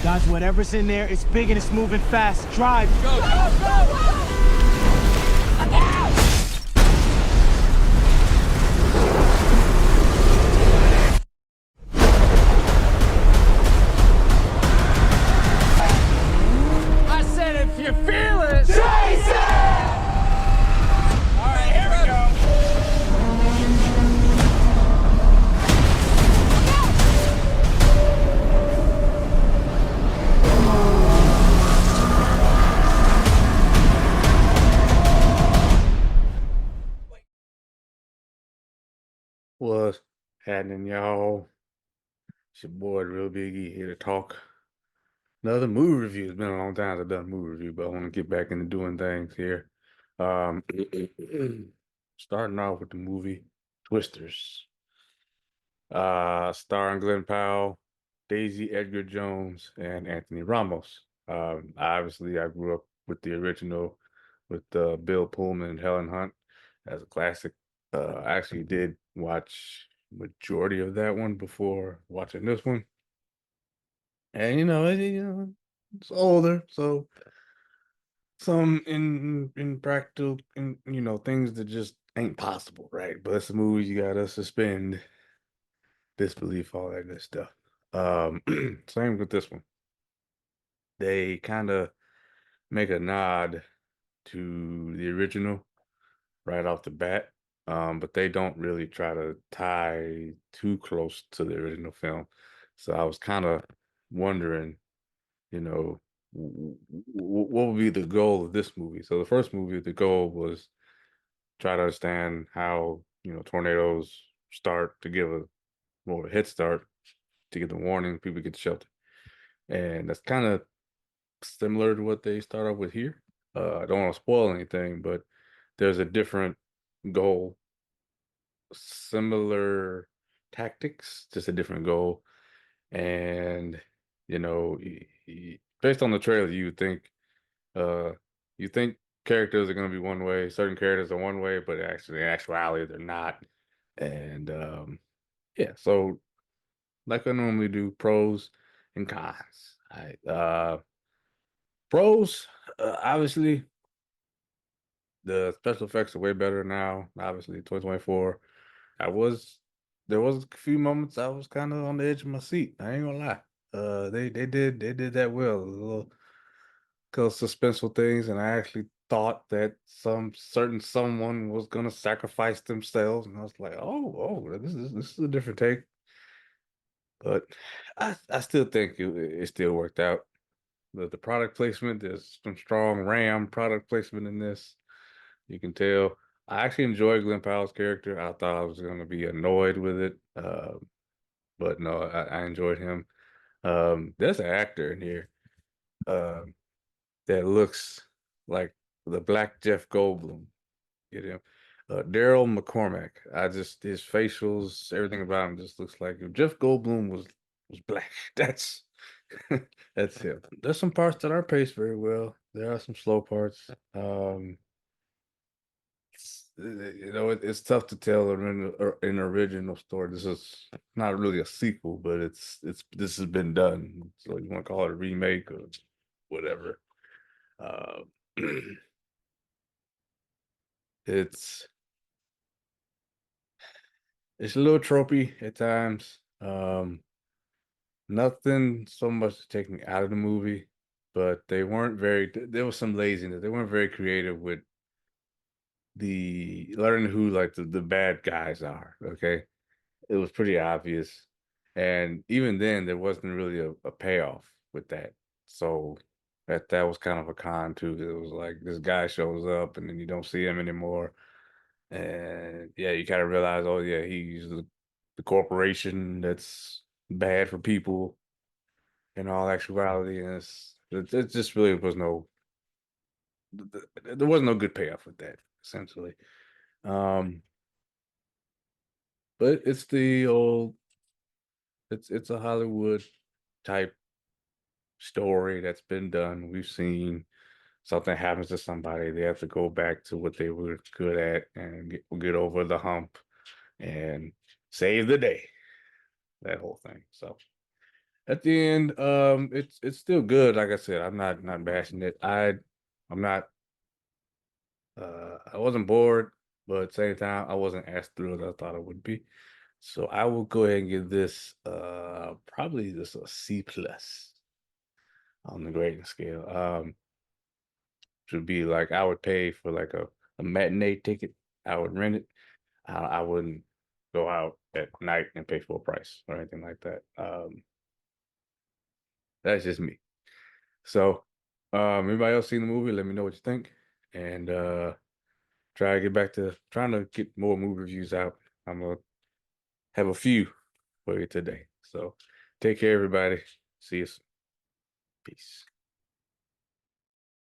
Dodge whatever's in there. It's big and it's moving fast. Drive. Go, go, go! I said if you feel it, chase it! All right, here we go. What's happening, y'all? It's your boy, Real Biggie, here to talk another movie review. It's been a long time since I've done a movie review, but I want to get back into doing things here. Um, Starting off with the movie Twisters, starring Glenn Powell, Daisy Edgar Jones, and Anthony Ramos. Obviously, I grew up with the original with Bill Pullman and Helen Hunt as a classic. I actually did watch majority of that one before watching this one, and it's older, so some in practical, things that just ain't possible, right? But it's a movie, you gotta suspend disbelief, all that good stuff. Same with this one. They kind of make a nod to the original right off the bat, but they don't really try to tie too close to the original film. So I was kind of wondering, you know, what would be the goal of this movie? So the first movie, the goal was try to understand how, tornadoes start, to give a more of a head start, to get the warning, people get shelter. And that's kind of similar to what they start off with here. I don't want to spoil anything, but there's a different goal, similar tactics, just a different goal. And based on the trailer, uh, you think characters are going to be one way, certain characters are one way, but actually, in actuality, they're not. And yeah, so like I normally do, pros and cons. Pros, obviously, the special effects are way better now. Obviously, 2024. I was There was a few moments I was kind of on the edge of my seat. I ain't gonna lie. They did that well. A little couple suspenseful things, and I actually thought that some certain someone was gonna sacrifice themselves, and I was like, oh, this is a different take. But I still think it still worked out. The product placement, there's some strong Ram product placement in this. You can tell. I actually enjoyed Glenn Powell's character. I thought I was going to be annoyed with it, but no, I enjoyed him. There's an actor in here um, that looks like the Black Jeff Goldblum. Get him, Daryl McCormack. His facials, everything about him just looks like if Jeff Goldblum was black. That's that's him. There's some parts that are paced very well. There are some slow parts. It's tough to tell an original story. This is not really a sequel, but this has been done. So you want to call it a remake or whatever. Uh, it's it's a little tropey at times. Nothing so much to take me out of the movie, but they weren't very. There was some laziness. They weren't very creative with the learning who like the bad guys are. Okay, it was pretty obvious. And even then, there wasn't really a payoff with that. So that was kind of a con too. It was like this guy shows up and then you don't see him anymore. And yeah, you kind of realize, oh yeah, he's the corporation that's bad for people in all actuality. And it just really was there was no good payoff with that, essentially. Um, but it's the old it's a Hollywood type story that's been done. We've seen something happens to somebody, they have to go back to what they were good at and get over the hump and save the day. That whole thing. So At the end, it's still good. Like I said, I'm not bashing it. I'm not I wasn't bored, but at the same time, I wasn't as thrilled as I thought I would be. So I will go ahead and give this probably just a C plus on the grading scale. Should be like I would pay for like a matinee ticket. I would rent it. I wouldn't go out at night and pay full price or anything like that. That's just me. So, everybody else seen the movie? Let me know what you think, and try to get back to trying to get more movie reviews out. I'm gonna have a few for you today. So, take care, everybody. See you soon. Peace.